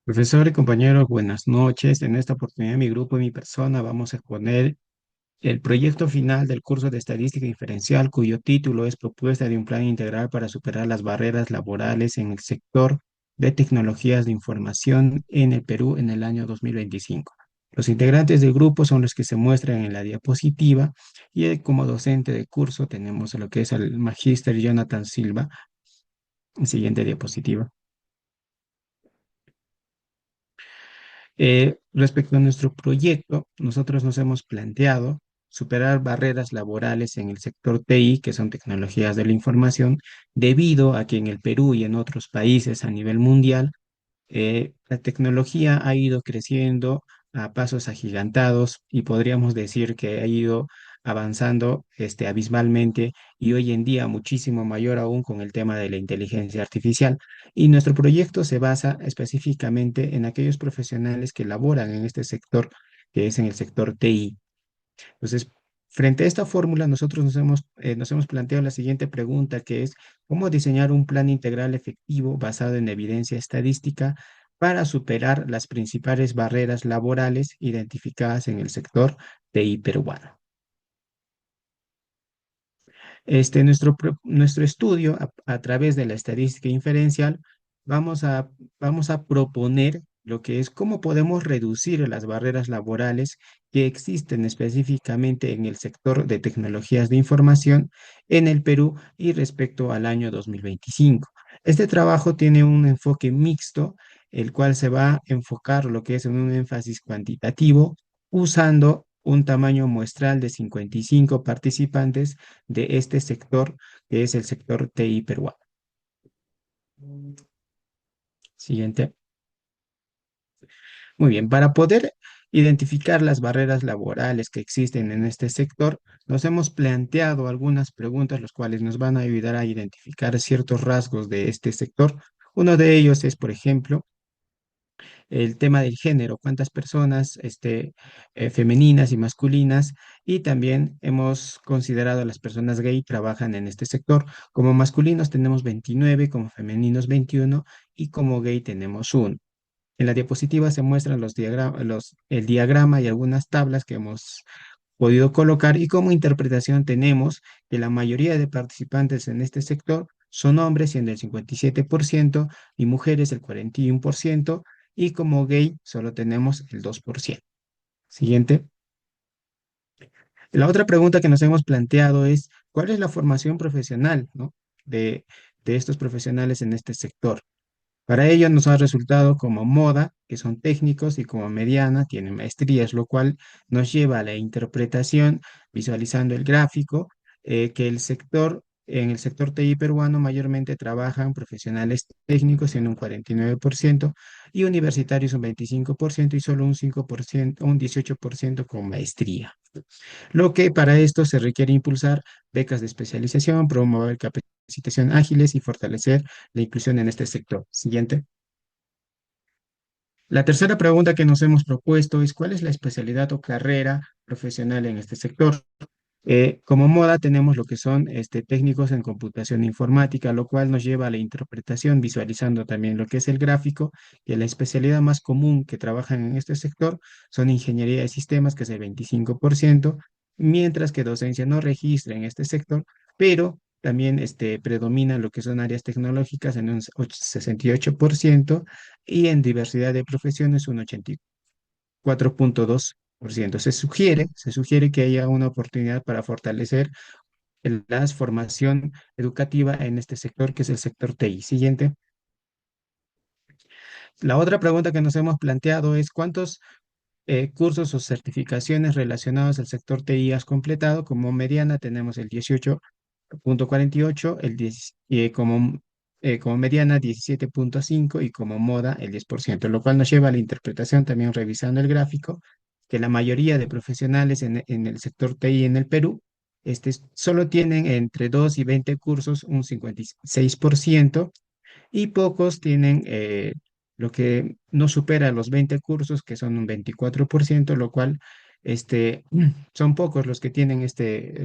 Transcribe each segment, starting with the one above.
Profesor y compañeros, buenas noches. En esta oportunidad, mi grupo y mi persona vamos a exponer el proyecto final del curso de Estadística Inferencial, cuyo título es Propuesta de un plan integral para superar las barreras laborales en el sector de tecnologías de información en el Perú en el año 2025. Los integrantes del grupo son los que se muestran en la diapositiva y como docente del curso tenemos a lo que es el magíster Jonathan Silva. Siguiente diapositiva. Respecto a nuestro proyecto, nosotros nos hemos planteado superar barreras laborales en el sector TI, que son tecnologías de la información, debido a que en el Perú y en otros países a nivel mundial la tecnología ha ido creciendo a pasos agigantados y podríamos decir que ha ido avanzando abismalmente y hoy en día muchísimo mayor aún con el tema de la inteligencia artificial. Y nuestro proyecto se basa específicamente en aquellos profesionales que laboran en este sector, que es en el sector TI. Entonces, frente a esta fórmula, nosotros nos hemos planteado la siguiente pregunta, que es, ¿cómo diseñar un plan integral efectivo basado en evidencia estadística para superar las principales barreras laborales identificadas en el sector TI peruano? Nuestro estudio, a través de la estadística inferencial, vamos a, vamos a proponer lo que es cómo podemos reducir las barreras laborales que existen específicamente en el sector de tecnologías de información en el Perú y respecto al año 2025. Este trabajo tiene un enfoque mixto, el cual se va a enfocar lo que es en un énfasis cuantitativo, usando un tamaño muestral de 55 participantes de este sector, que es el sector TI peruano. Siguiente. Muy bien, para poder identificar las barreras laborales que existen en este sector, nos hemos planteado algunas preguntas, las cuales nos van a ayudar a identificar ciertos rasgos de este sector. Uno de ellos es, por ejemplo, el tema del género, cuántas personas femeninas y masculinas, y también hemos considerado a las personas gay trabajan en este sector. Como masculinos tenemos 29, como femeninos 21 y como gay tenemos 1. En la diapositiva se muestran el diagrama y algunas tablas que hemos podido colocar y como interpretación tenemos que la mayoría de participantes en este sector son hombres, siendo el 57% y mujeres el 41% y como gay solo tenemos el 2%. Siguiente. La otra pregunta que nos hemos planteado es, ¿cuál es la formación profesional, ¿no? de, de estos profesionales en este sector? Para ello nos ha resultado como moda, que son técnicos, y como mediana, tienen maestrías, lo cual nos lleva a la interpretación, visualizando el gráfico, que en el sector TI peruano mayormente trabajan profesionales técnicos en un 49% y universitarios un 25% y solo un 5%, un 18% con maestría. Lo que para esto se requiere impulsar becas de especialización, promover capacitación ágiles y fortalecer la inclusión en este sector. Siguiente. La tercera pregunta que nos hemos propuesto es ¿cuál es la especialidad o carrera profesional en este sector? Como moda tenemos lo que son técnicos en computación informática, lo cual nos lleva a la interpretación, visualizando también lo que es el gráfico, que la especialidad más común que trabajan en este sector son ingeniería de sistemas, que es el 25%, mientras que docencia no registra en este sector, pero también predomina lo que son áreas tecnológicas en un 68% y en diversidad de profesiones un 4,2%. Se sugiere que haya una oportunidad para fortalecer la formación educativa en este sector, que es el sector TI. Siguiente. La otra pregunta que nos hemos planteado es ¿cuántos cursos o certificaciones relacionados al sector TI has completado? Como mediana tenemos el 18,48, como mediana 17,5 y como moda el 10%, lo cual nos lleva a la interpretación también revisando el gráfico, que la mayoría de profesionales en el sector TI en el Perú solo tienen entre 2 y 20 cursos, un 56%, y pocos tienen lo que no supera los 20 cursos, que son un 24%, lo cual son pocos los que tienen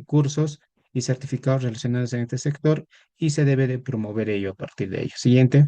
cursos y certificados relacionados en este sector y se debe de promover ello a partir de ello. Siguiente.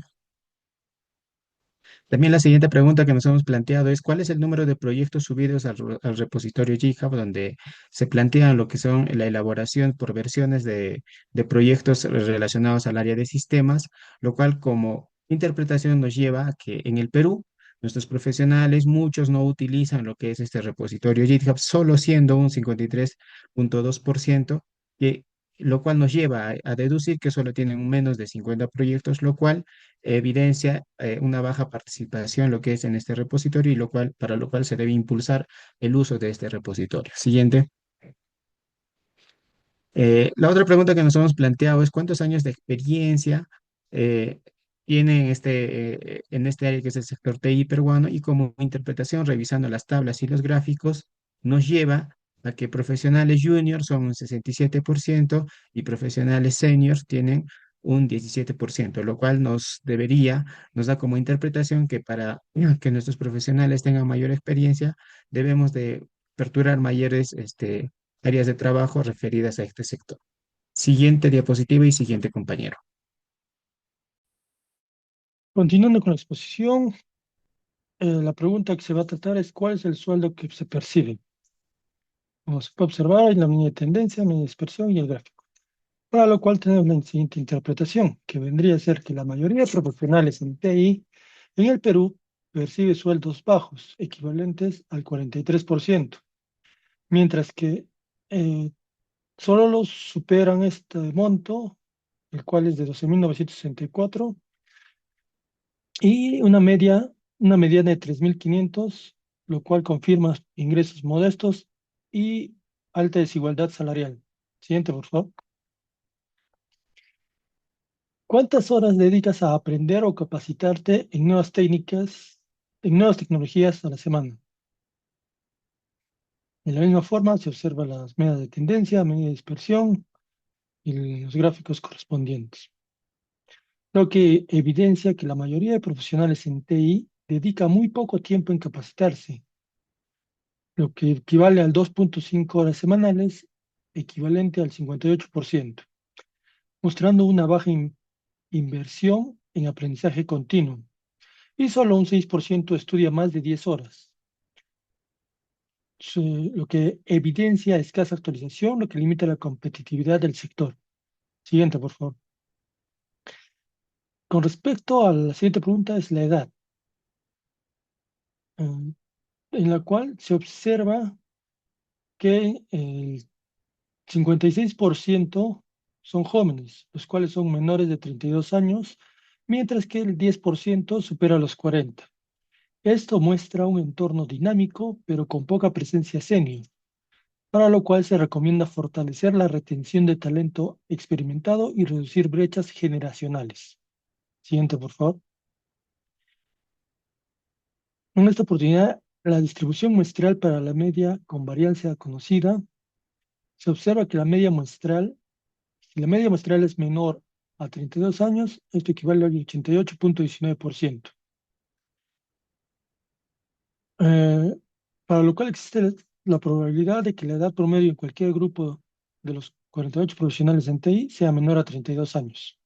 También la siguiente pregunta que nos hemos planteado es ¿cuál es el número de proyectos subidos al repositorio GitHub donde se plantean lo que son la elaboración por versiones de proyectos relacionados al área de sistemas, lo cual como interpretación nos lleva a que en el Perú nuestros profesionales, muchos no utilizan lo que es este repositorio GitHub, solo siendo un 53,2%, que, lo cual nos lleva a deducir que solo tienen menos de 50 proyectos, lo cual evidencia una baja participación, lo que es en este repositorio, y para lo cual se debe impulsar el uso de este repositorio. Siguiente. La otra pregunta que nos hemos planteado es ¿cuántos años de experiencia eh, tiene en este área que es el sector TI peruano? Y como interpretación, revisando las tablas y los gráficos, nos lleva a que profesionales juniors son un 67% y profesionales seniors tienen un 17%, lo cual nos da como interpretación que para que nuestros profesionales tengan mayor experiencia, debemos de aperturar mayores áreas de trabajo referidas a este sector. Siguiente diapositiva y siguiente compañero. Continuando con la exposición, la pregunta que se va a tratar es ¿cuál es el sueldo que se percibe? Como se puede observar en la línea de tendencia, la línea de dispersión y el gráfico. Para lo cual tenemos la siguiente interpretación, que vendría a ser que la mayoría de profesionales en TI en el Perú percibe sueldos bajos, equivalentes al 43%, mientras que eh, solo los superan este monto, el cual es de 12.964, y una mediana de 3.500, lo cual confirma ingresos modestos y alta desigualdad salarial. Siguiente, por favor. ¿Cuántas horas dedicas a aprender o capacitarte en nuevas técnicas, en nuevas tecnologías a la semana? De la misma forma, se observan las medias de tendencia, media de dispersión y los gráficos correspondientes, lo que evidencia que la mayoría de profesionales en TI dedica muy poco tiempo en capacitarse, lo que equivale al 2,5 horas semanales, equivalente al 58%, mostrando una baja inversión en aprendizaje continuo. Y solo un 6% estudia más de 10 horas, lo que evidencia escasa actualización, lo que limita la competitividad del sector. Siguiente, por favor. Con respecto a la siguiente pregunta, es la edad, eh, en la cual se observa que el 56% son jóvenes, los cuales son menores de 32 años, mientras que el 10% supera los 40. Esto muestra un entorno dinámico, pero con poca presencia senior, para lo cual se recomienda fortalecer la retención de talento experimentado y reducir brechas generacionales. Siguiente, por favor. En esta oportunidad, la distribución muestral para la media con varianza conocida, se observa que si la media muestral es menor a 32 años, esto equivale al 88,19%. Eh, para lo cual existe la probabilidad de que la edad promedio en cualquier grupo de los 48 profesionales en TI sea menor a 32 años.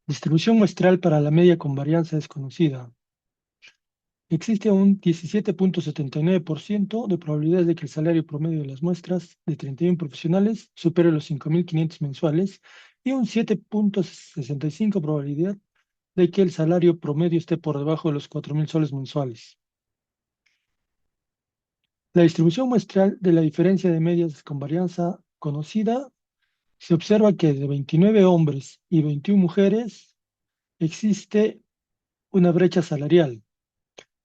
Distribución muestral para la media con varianza desconocida. Existe un 17,79% de probabilidades de que el salario promedio de las muestras de 31 profesionales supere los 5.500 mensuales y un 7,65% probabilidad de que el salario promedio esté por debajo de los 4.000 soles mensuales. La distribución muestral de la diferencia de medias con varianza conocida, se observa que de 29 hombres y 21 mujeres existe una brecha salarial,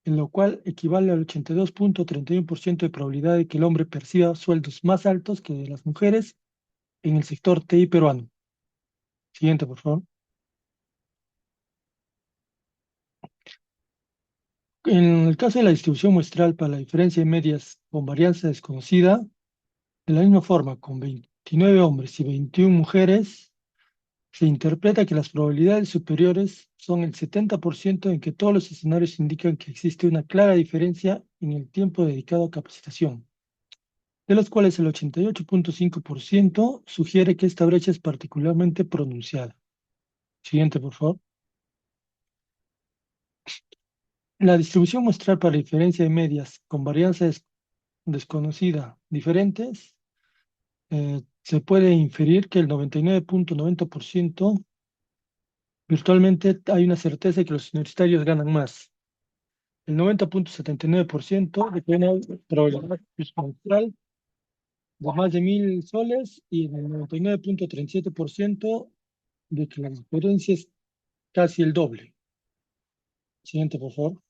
en lo cual equivale al 82,31% de probabilidad de que el hombre perciba sueldos más altos que de las mujeres en el sector TI peruano. Siguiente, por favor. En el caso de la distribución muestral para la diferencia de medias con varianza desconocida, de la misma forma, con 29 hombres y 21 mujeres, se interpreta que las probabilidades superiores son el 70% en que todos los escenarios indican que existe una clara diferencia en el tiempo dedicado a capacitación, de los cuales el 88,5% sugiere que esta brecha es particularmente pronunciada. Siguiente, por favor. La distribución muestral para diferencia de medias con varianza desconocida diferentes, se puede inferir que el 99.90% virtualmente hay una certeza de que los universitarios ganan más. El 90.79% de que hay una probabilidad muestral de más de 1.000 soles y el 99.37% de que la diferencia es casi el doble. Siguiente, por favor.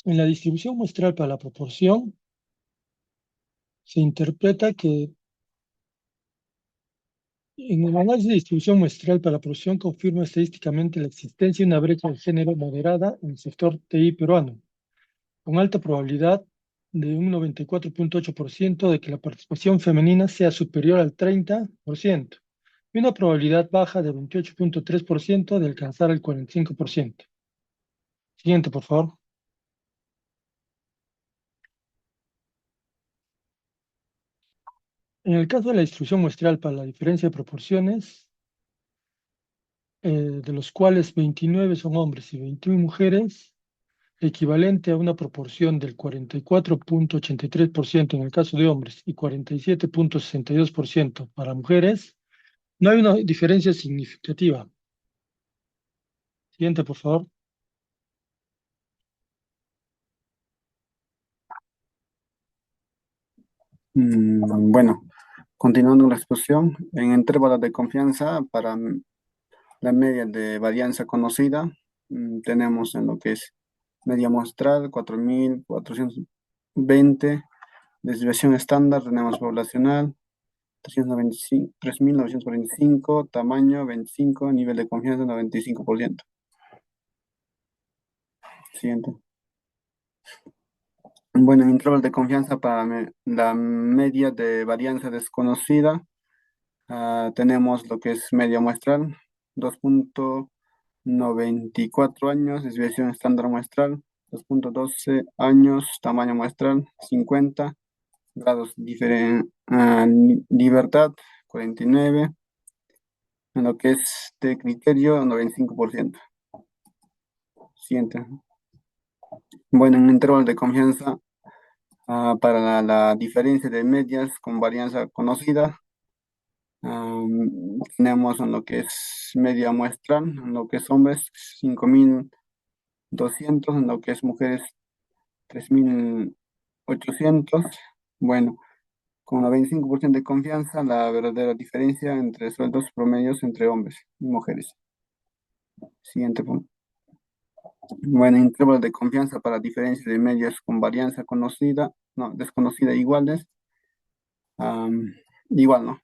En la distribución muestral para la proporción, se interpreta que en el análisis de distribución muestral para la proporción confirma estadísticamente la existencia de una brecha de género moderada en el sector TI peruano, con alta probabilidad de un 94.8% de que la participación femenina sea superior al 30% y una probabilidad baja de 28.3% de alcanzar el 45%. Siguiente, por favor. En el caso de la distribución muestral para la diferencia de proporciones, de los cuales 29 son hombres y 21 mujeres, equivalente a una proporción del 44.83% en el caso de hombres y 47.62% para mujeres, no hay una diferencia significativa. Siguiente, por favor. Bueno, continuando la exposición, en intervalos de confianza para la media de varianza conocida, tenemos en lo que es media muestral 4.420, desviación estándar, tenemos poblacional 395, 3.945, tamaño 25, nivel de confianza 95%. Siguiente. Bueno, en intervalos de confianza para la media de varianza desconocida, tenemos lo que es media muestral, 2.94 años, desviación estándar muestral, 2.12 años, tamaño muestral, 50 grados libertad, 49, en lo que es de criterio, 95%. Siguiente. Bueno, en intervalos de confianza, para la diferencia de medias con varianza conocida, tenemos en lo que es media muestral, en lo que es hombres 5.200, en lo que es mujeres 3.800. Bueno, con 95% de confianza, la verdadera diferencia entre sueldos promedios entre hombres y mujeres. Siguiente punto. Bueno, intervalos de confianza para diferencia de medias con varianza conocida, no, desconocida iguales. Igual, ¿no?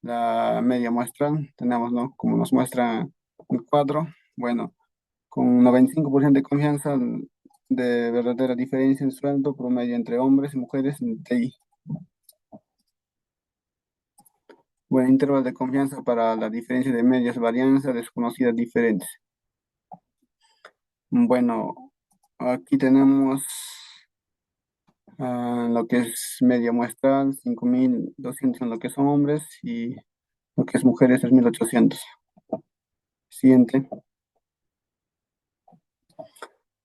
La media muestral, tenemos, ¿no? Como nos muestra el cuadro, bueno, con 95% de confianza de verdadera diferencia en sueldo promedio entre hombres y mujeres en TI. Bueno, intervalo de confianza para la diferencia de medias varianza desconocidas diferentes. Bueno, aquí tenemos lo que es media muestral, 5.200 en lo que son hombres y lo que es mujeres, 3.800. Siguiente.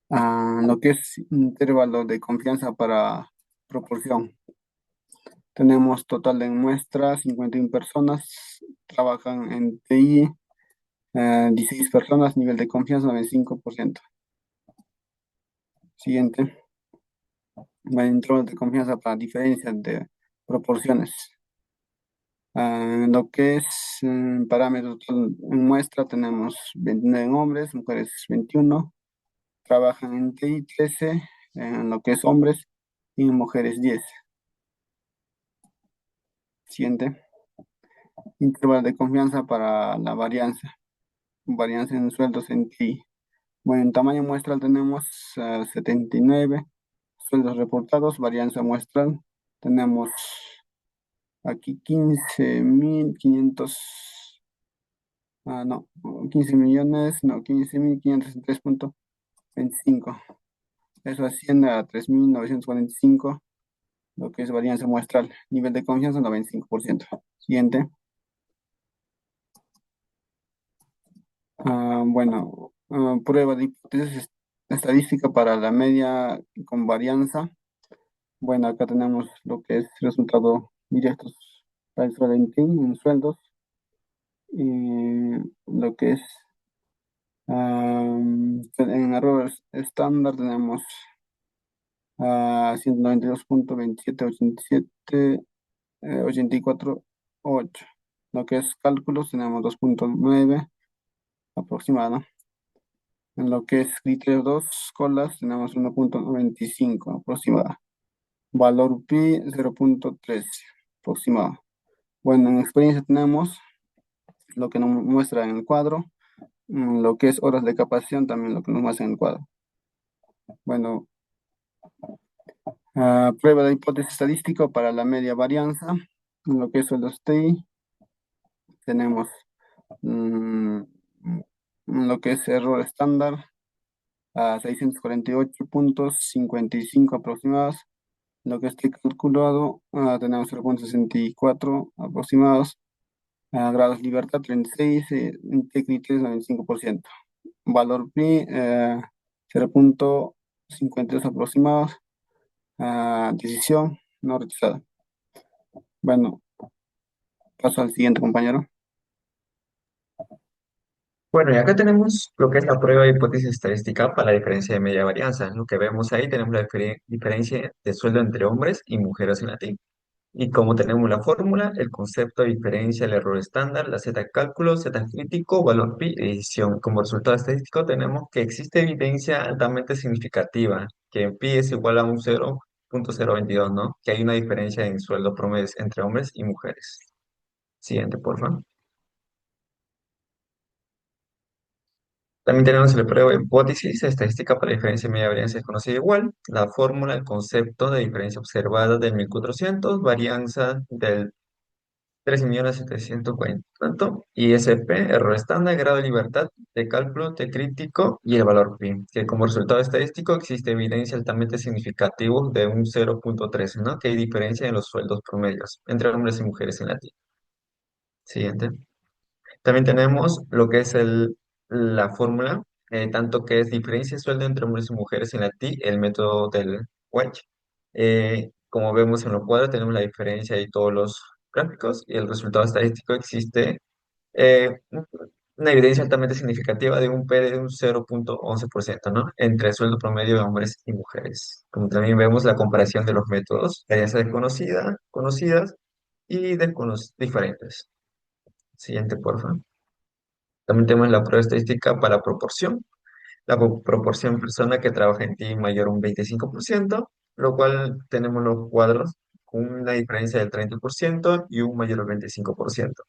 Lo que es intervalo de confianza para proporción. Tenemos total de muestra, 51 personas trabajan en TI, 16 personas, nivel de confianza 95%. Siguiente. Intervalo de confianza para diferencias de proporciones. Lo que es parámetro total en muestra, tenemos 29 hombres, mujeres 21, trabajan en TI 13, en lo que es hombres, y en mujeres 10. Siguiente. Intervalo de confianza para la varianza en sueldos en TI. Bueno, en tamaño muestral tenemos 79 sueldos reportados, varianza muestral. Tenemos aquí 15.500, no, 15 millones, no, 15.503.25. Eso asciende a 3.945, lo que es varianza muestral. Nivel de confianza 95%. Siguiente. Bueno, Prueba de hipótesis estadística para la media con varianza. Bueno, acá tenemos lo que es resultado directos para el sueldo en sueldos y lo que es en errores estándar tenemos 192.2787, 84.8. Lo que es cálculos tenemos 2.9 aproximado. En lo que es criterio 2 colas tenemos 1.95 aproximada. Valor pi 0.13 aproximado. Bueno, en experiencia tenemos lo que nos muestra en el cuadro, lo que es horas de capacitación también lo que nos muestra en el cuadro. Bueno, prueba de hipótesis estadística para la media varianza, en lo que es sueldos TI, tenemos mm, lo que es error estándar a 648.55 aproximados. Lo que esté calculado, tenemos 0.64 aproximados. Grados de libertad 36, integrities 95%. Valor pi 0.52 aproximados. Decisión no rechazada. Bueno, paso al siguiente compañero. Bueno, y acá tenemos lo que es la prueba de hipótesis estadística para la diferencia de media varianza. Lo que vemos ahí tenemos la diferencia de sueldo entre hombres y mujeres en latín. Y como tenemos la fórmula, el concepto de diferencia, el error estándar, la z cálculo, z crítico, valor pi, edición. Como resultado estadístico tenemos que existe evidencia altamente significativa, que pi es igual a un 0.022, ¿no? Que hay una diferencia en sueldos promedios entre hombres y mujeres. Siguiente, por favor. También tenemos la prueba de hipótesis estadística para diferencia media varianza es conocida igual, la fórmula, el concepto de diferencia observada del 1400, varianza del 13.740.000, tanto, ISP, error estándar, grado de libertad de cálculo, T crítico y el valor pi, que como resultado estadístico existe evidencia altamente significativa de un 0.13, ¿no? Que hay diferencia en los sueldos promedios entre hombres y mujeres en Latino. Siguiente. También tenemos lo que es la fórmula, tanto que es diferencia de sueldo entre hombres y mujeres en la TI, el método del Wedge. Como vemos en los cuadros, tenemos la diferencia de todos los gráficos y el resultado estadístico existe eh, una evidencia altamente significativa de un P de un 0.11%, ¿no? Entre el sueldo promedio de hombres y mujeres. Como también vemos la comparación de los métodos, varianzas desconocidas, conocidas y diferentes. Siguiente, por favor. También tenemos la prueba estadística para proporción. La proporción persona que trabaja en ti mayor a un 25%, lo cual tenemos los cuadros con una diferencia del 30% y un mayor al 25%.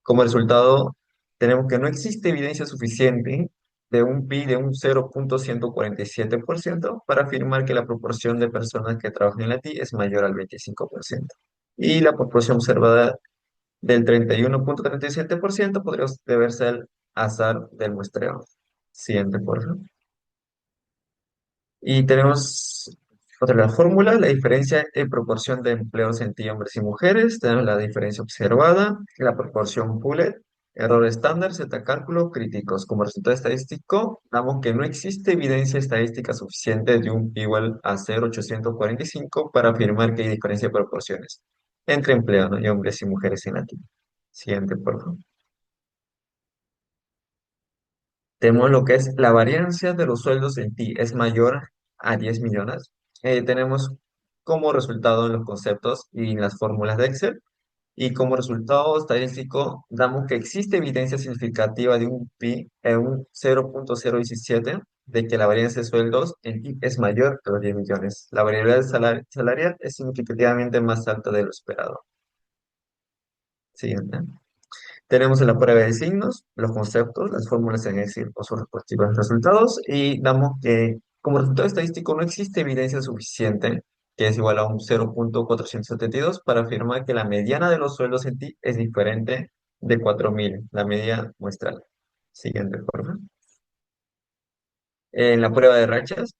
Como resultado, tenemos que no existe evidencia suficiente de un pi de un 0.147% para afirmar que la proporción de personas que trabajan en la TI es mayor al 25%. Y la proporción observada del 31.37% podría deberse al azar del muestreo. Siguiente, por favor. Y tenemos otra la fórmula, la diferencia en proporción de empleos entre hombres y mujeres. Tenemos la diferencia observada, la proporción Pulet, error estándar, z cálculo, críticos. Como resultado estadístico, damos que no existe evidencia estadística suficiente de un pi igual a 0.845 para afirmar que hay diferencia de proporciones entre empleos, ¿no? Y hombres y mujeres en la TI. Siguiente, por favor. Tenemos lo que es la variancia de los sueldos en ti es mayor a 10 millones. Tenemos como resultado en los conceptos y en las fórmulas de Excel. Y como resultado estadístico, damos que existe evidencia significativa de un pi en un 0.017 de que la variancia de sueldos en ti es mayor que los 10 millones. La variabilidad salarial es significativamente más alta de lo esperado. Siguiente. Tenemos en la prueba de signos, los conceptos, las fórmulas en Excel o sus respectivos resultados y damos que como resultado estadístico no existe evidencia suficiente, que es igual a un 0.472 para afirmar que la mediana de los sueldos en ti es diferente de 4.000, la media muestral. Siguiente, por favor. En la prueba de rachas,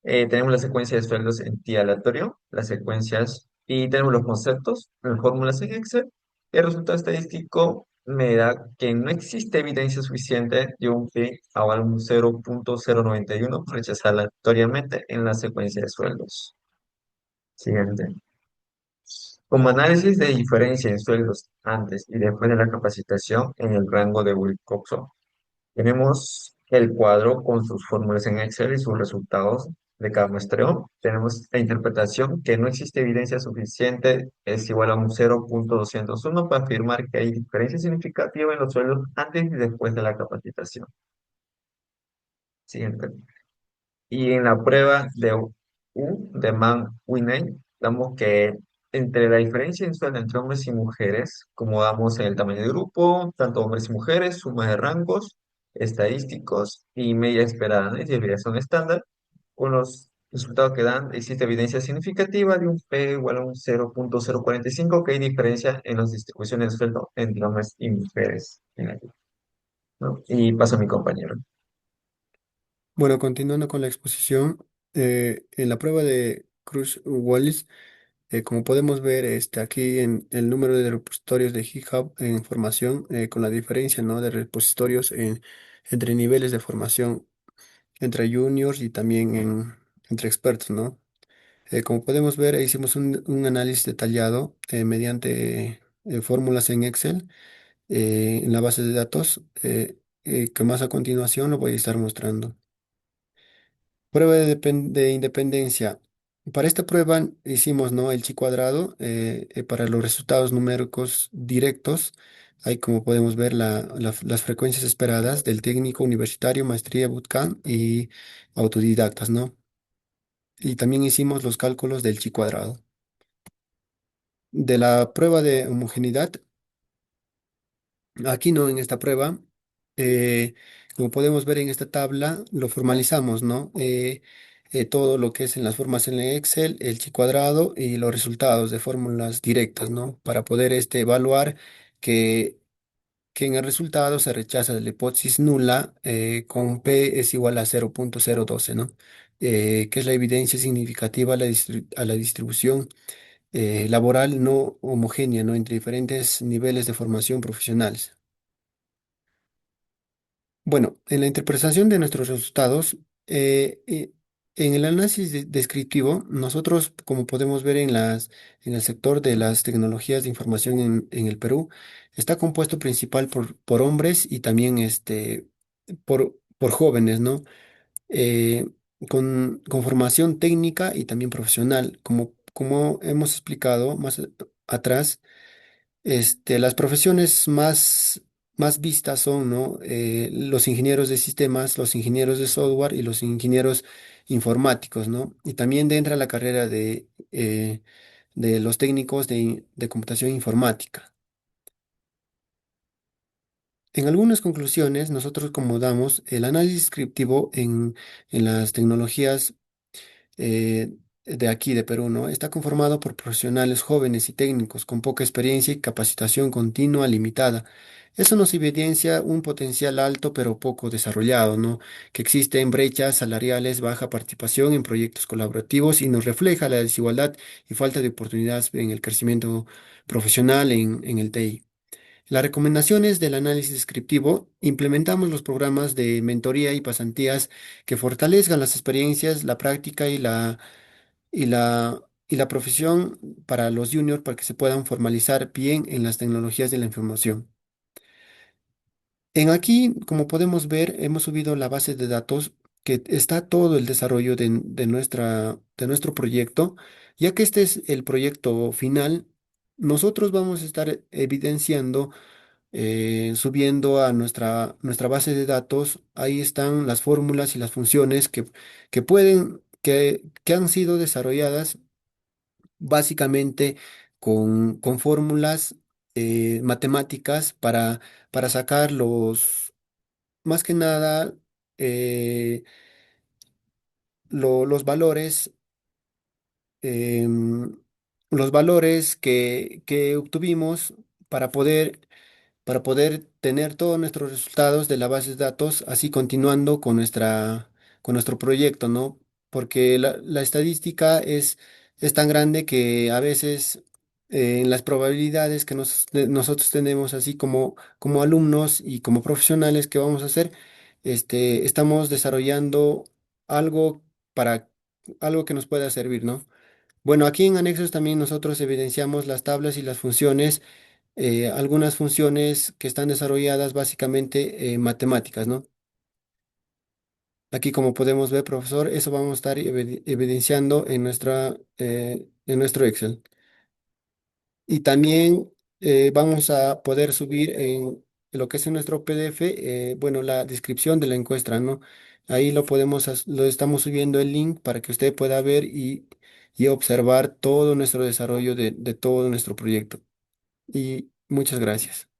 tenemos la secuencia de sueldos en ti aleatorio, las secuencias y tenemos los conceptos, las fórmulas en Excel. El resultado estadístico me da que no existe evidencia suficiente de un pi igual a un 0.091 rechazar aleatoriamente en la secuencia de sueldos. Siguiente. Como análisis de diferencia en sueldos antes y después de la capacitación en el rango de Wilcoxon, tenemos el cuadro con sus fórmulas en Excel y sus resultados de cada muestreo. Tenemos la interpretación que no existe evidencia suficiente, es igual a un 0.201 para afirmar que hay diferencia significativa en los sueldos antes y después de la capacitación. Siguiente. Y en la prueba de de Mann-Whitney, damos que entre la diferencia en sueldo entre hombres y mujeres, como damos en el tamaño de grupo, tanto hombres y mujeres, suma de rangos estadísticos y media esperada, ¿no? Y desviación estándar, con los resultados que dan, existe evidencia significativa de un P igual a un 0.045, que hay diferencia en las distribuciones de sueldo entre hombres y mujeres, ¿no? Y paso a mi compañero. Bueno, continuando con la exposición, en la prueba de Cruz-Wallis, como podemos ver aquí en el número de repositorios de GitHub en formación, con la diferencia, ¿no?, de repositorios entre niveles de formación, entre juniors y también entre expertos, ¿no? Como podemos ver, hicimos un análisis detallado mediante fórmulas en Excel en la base de datos, que más a continuación lo voy a estar mostrando. Prueba de independencia. Para esta prueba hicimos, ¿no?, el chi cuadrado para los resultados numéricos directos. Ahí como podemos ver las frecuencias esperadas del técnico universitario, maestría, bootcamp y autodidactas, ¿no? Y también hicimos los cálculos del chi cuadrado. De la prueba de homogeneidad, aquí no, en esta prueba, como podemos ver en esta tabla, lo formalizamos, ¿no? Todo lo que es en las formas en Excel, el chi cuadrado y los resultados de fórmulas directas, ¿no? Para poder evaluar que, que en el resultado se rechaza la hipótesis nula con P es igual a 0.012, ¿no? Que es la evidencia significativa a a la distribución laboral no homogénea, ¿no?, entre diferentes niveles de formación profesionales. Bueno, en la interpretación de nuestros resultados, en el análisis descriptivo, nosotros, como podemos ver en el sector de las tecnologías de información en el Perú, está compuesto principal por hombres y también por jóvenes, ¿no? Eh, con formación técnica y también profesional. Como hemos explicado más atrás, las profesiones más vistas son, ¿no?, los ingenieros de sistemas, los ingenieros de software y los ingenieros informáticos, ¿no? Y también dentro de la carrera de los técnicos de computación informática. En algunas conclusiones, nosotros como damos el análisis descriptivo en las tecnologías de aquí, de Perú, ¿no? Está conformado por profesionales jóvenes y técnicos con poca experiencia y capacitación continua limitada. Eso nos evidencia un potencial alto pero poco desarrollado, ¿no? Que existen brechas salariales, baja participación en proyectos colaborativos y nos refleja la desigualdad y falta de oportunidades en el crecimiento profesional en el TI. Las recomendaciones del análisis descriptivo: implementamos los programas de mentoría y pasantías que fortalezcan las experiencias, la práctica y la profesión para los juniors para que se puedan formalizar bien en las tecnologías de la información. En aquí, como podemos ver, hemos subido la base de datos que está todo el desarrollo de nuestro proyecto, ya que este es el proyecto final. Nosotros vamos a estar evidenciando subiendo a nuestra base de datos. Ahí están las fórmulas y las funciones que han sido desarrolladas básicamente con fórmulas matemáticas para sacar más que nada, eh, los valores, em, los valores que obtuvimos para poder tener todos nuestros resultados de la base de datos, así continuando con nuestro proyecto, ¿no? Porque la estadística es tan grande que a veces en las probabilidades que nosotros tenemos así como alumnos y como profesionales que vamos a hacer, estamos desarrollando algo para algo que nos pueda servir, ¿no? Bueno, aquí en anexos también nosotros evidenciamos las tablas y las funciones, algunas funciones que están desarrolladas básicamente en matemáticas, ¿no? Aquí como podemos ver, profesor, eso vamos a estar evidenciando en nuestro Excel. Y también vamos a poder subir en lo que es en nuestro PDF, bueno, la descripción de la encuesta, ¿no? Ahí lo estamos subiendo el link para que usted pueda ver y observar todo nuestro desarrollo de todo nuestro proyecto. Y muchas gracias.